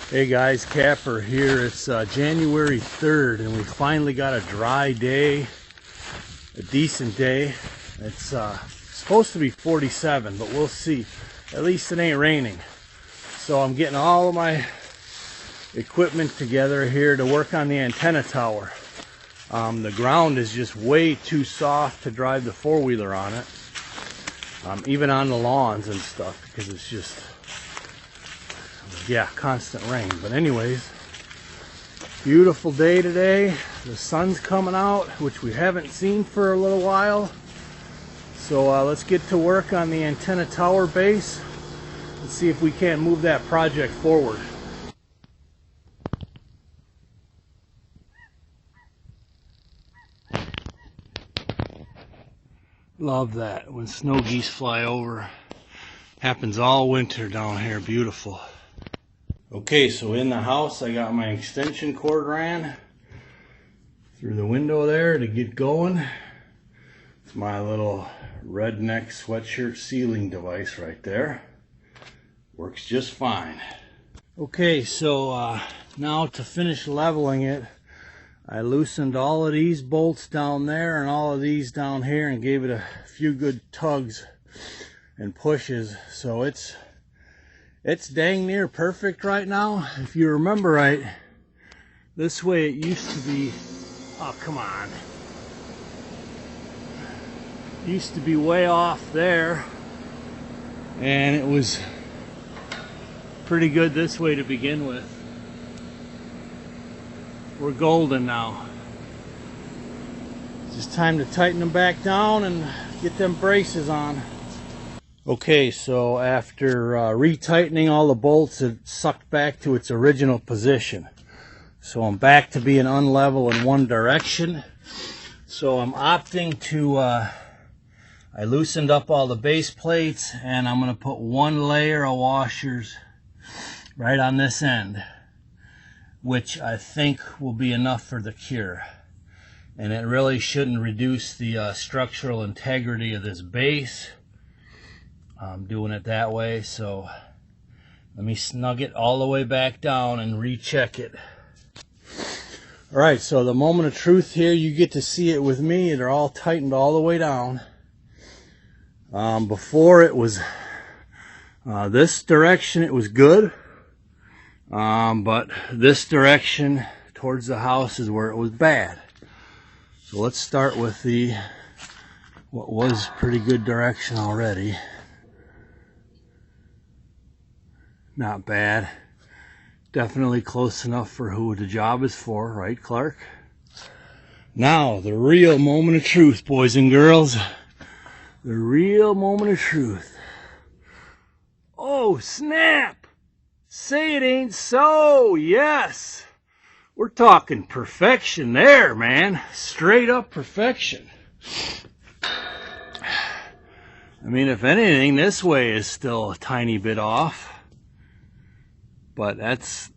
Hey guys, Kapper here. It's January 3rd and we finally got a dry day, a decent day. It's supposed to be 47, but we'll see. At least it ain't raining. So I'm getting all of my equipment together here to work on the antenna tower. The ground is just way too soft to drive the four-wheeler on it, even on the lawns and stuff, because it's just, yeah, constant rain. But anyways, beautiful day today. The sun's coming out, which we haven't seen for a little while. So let's get to work on the antenna tower base. Let's see if we can't move that project forward. Love that when snow geese fly over. Happens all winter down here. Beautiful. Okay, so in the house I got my extension cord ran through the window there to get going. It's my little redneck sweatshirt sealing device right there. Works just fine. Okay, so now to finish leveling it, I loosened all of these bolts down there and all of these down here and gave it a few good tugs and pushes. So it's dang near perfect right now. If you remember right, this way it used to be, oh come on, used to be way off there, and it was pretty good this way to begin with. We're golden now. It's just time to tighten them back down and get them braces on. Okay, so after retightening all the bolts, it sucked back to its original position. So I'm back to being unlevel in one direction. So I'm opting to, I loosened up all the base plates and I'm going to put one layer of washers right on this end, which I think will be enough for the cure. And it really shouldn't reduce the structural integrity of this base. I'm doing it that way, so let me snug it all the way back down and recheck it. Alright, so the moment of truth here, you get to see it with me. They're all tightened all the way down. Before it was this direction, it was good. But this direction towards the house is where it was bad. So let's start with what was pretty good direction already. Not bad. Definitely close enough for who the job is for, right, Clark? Now, the real moment of truth, boys and girls. The real moment of truth. Oh, snap! Say it ain't so, yes! We're talking perfection there, man. Straight up perfection. I mean, if anything, this way is still a tiny bit off. But that's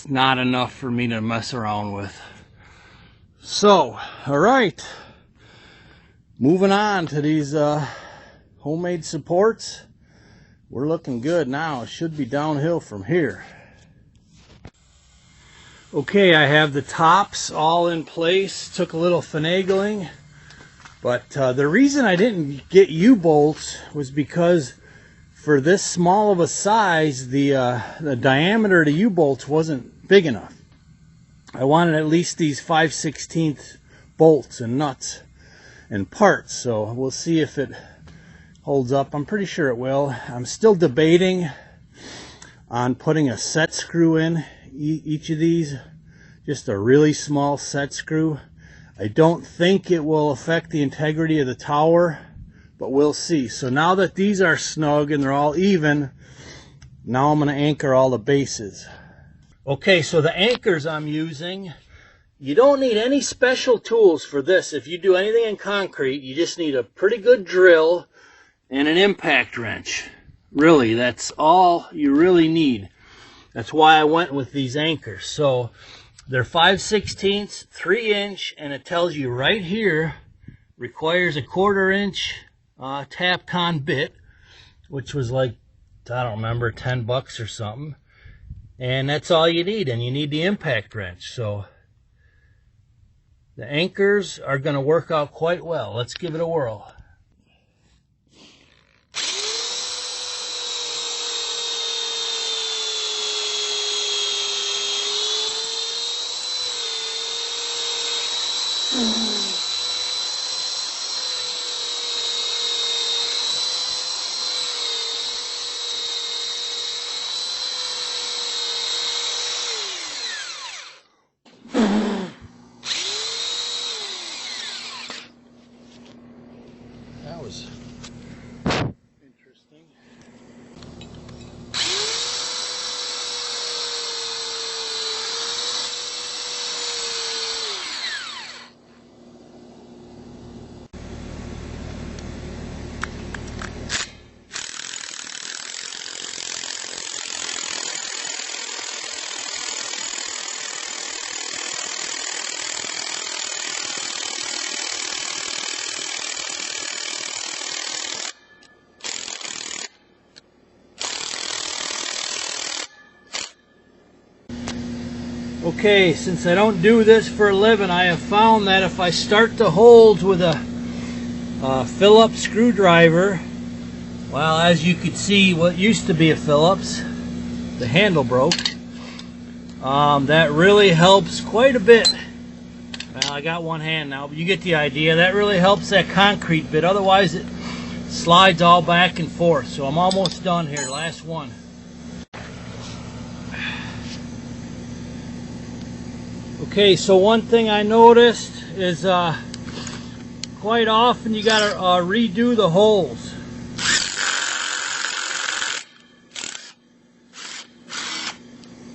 not enough for me to mess around with. So, alright. Moving on to these homemade supports. We're looking good now. It should be downhill from here. Okay, I have the tops all in place. Took a little finagling. But the reason I didn't get U-bolts was because for this small of a size, the diameter of the U-bolts wasn't big enough. I wanted at least these 5/16 bolts and nuts and parts. So we'll see if it holds up. I'm pretty sure it will. I'm still debating on putting a set screw in each of these, just a really small set screw. I don't think it will affect the integrity of the tower, but we'll see. So now that these are snug and they're all even, now I'm going to anchor all the bases. Okay, so the anchors I'm using, you don't need any special tools for this. If you do anything in concrete, you just need a pretty good drill and an impact wrench. Really, that's all you really need. That's why I went with these anchors. So they're 5/16, 3-inch, and it tells you right here, requires a 1/4 inch Tapcon bit, which was like, I don't remember, $10 or something. And that's all you need, and you need the impact wrench. So the anchors are going to work out quite well. Let's give it a whirl. That was interesting. Okay, since I don't do this for a living, I have found that if I start the holes with a Phillips screwdriver, well, as you can see, what used to be a Phillips, the handle broke. That really helps quite a bit. Well, I got one hand now, but you get the idea. That really helps that concrete bit. Otherwise, it slides all back and forth. So I'm almost done here. Last one. Okay, so one thing I noticed is quite often you gotta redo the holes.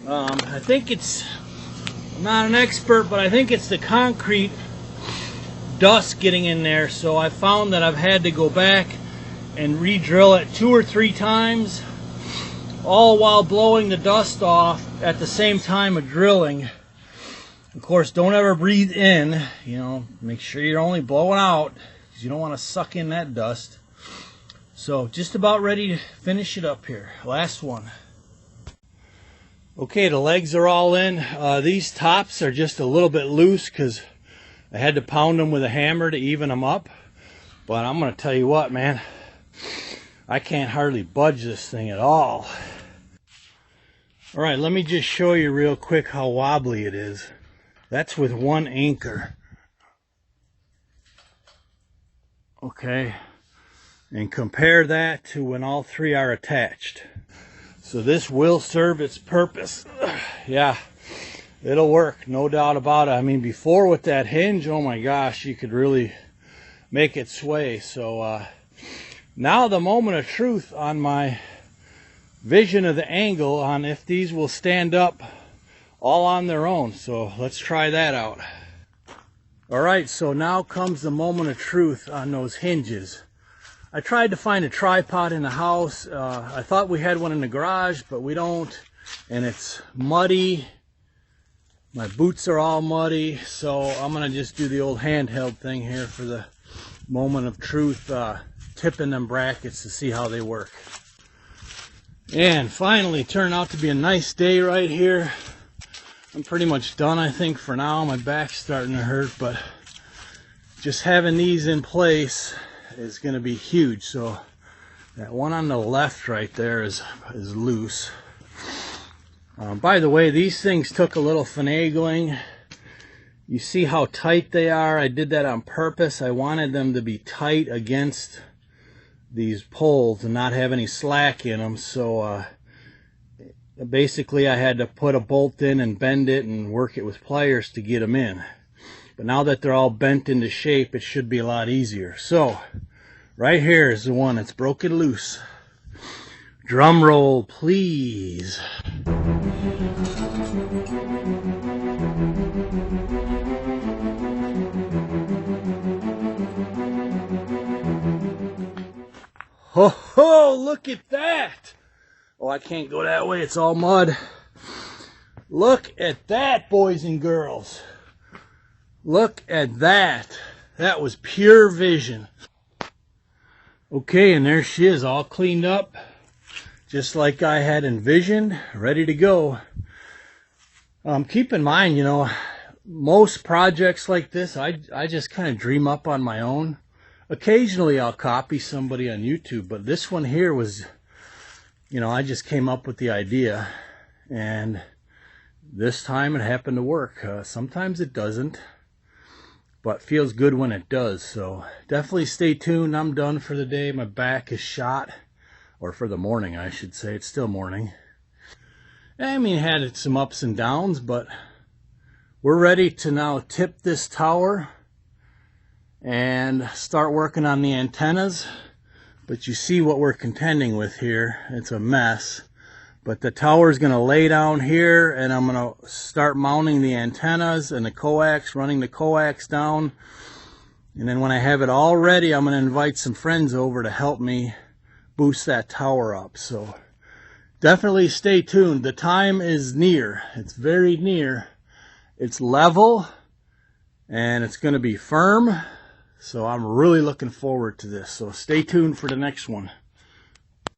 I think I'm not an expert, but I think it's the concrete dust getting in there. So I found that I've had to go back and re-drill it 2 or 3 times, all while blowing the dust off at the same time of drilling. Of course, don't ever breathe in, you know, make sure you're only blowing out, because you don't want to suck in that dust. So just about ready to finish it up here. Last one. Okay, the legs are all in. These tops are just a little bit loose because I had to pound them with a hammer to even them up. But I'm going to tell you what, man, I can't hardly budge this thing at all. All right, let me just show you real quick how wobbly it is. That's with one anchor. Okay, and compare that to when all 3 are attached. So this will serve its purpose. Yeah, it'll work, no doubt about it. I mean, before with that hinge, oh my gosh, you could really make it sway. So now the moment of truth on my vision of the angle on if these will stand up all on their own. So let's try that out. All right, so now comes the moment of truth on those hinges. I tried to find a tripod in the house. I thought we had one in the garage, but we don't, and it's muddy. My boots are all muddy, so I'm gonna just do the old handheld thing here for the moment of truth, tipping them brackets to see how they work. And finally, turned out to be a nice day right here. I'm pretty much done, I think, for now. My back's starting to hurt, but just having these in place is going to be huge. So that one on the left right there is loose. By the way, these things took a little finagling. You see how tight they are? I did that on purpose. I wanted them to be tight against these poles and not have any slack in them. So basically I had to put a bolt in and bend it and work it with pliers to get them in. But now that they're all bent into shape, it should be a lot easier. So right here is the one that's broken loose. Drum roll, please. Ho ho, look at that. Oh, I can't go that way, it's all mud. Look at that, boys and girls. Look at that. That was pure vision. Okay, and there she is, all cleaned up, just like I had envisioned, ready to go. Keep in mind, you know, most projects like this, I just kind of dream up on my own. Occasionally I'll copy somebody on YouTube, but this one here was, you know, I just came up with the idea, and this time it happened to work. Sometimes it doesn't, but feels good when it does. So definitely stay tuned. I'm done for the day. My back is shot, or for the morning, I should say. It's still morning. I mean, had some ups and downs, but we're ready to now tip this tower and start working on the antennas. But you see what we're contending with here. It's a mess. But the tower is going to lay down here, and I'm going to start mounting the antennas and the coax, running the coax down. And then when I have it all ready, I'm going to invite some friends over to help me boost that tower up. So definitely stay tuned. The time is near. It's very near. It's level, and it's going to be firm. So I'm really looking forward to this. So stay tuned for the next one.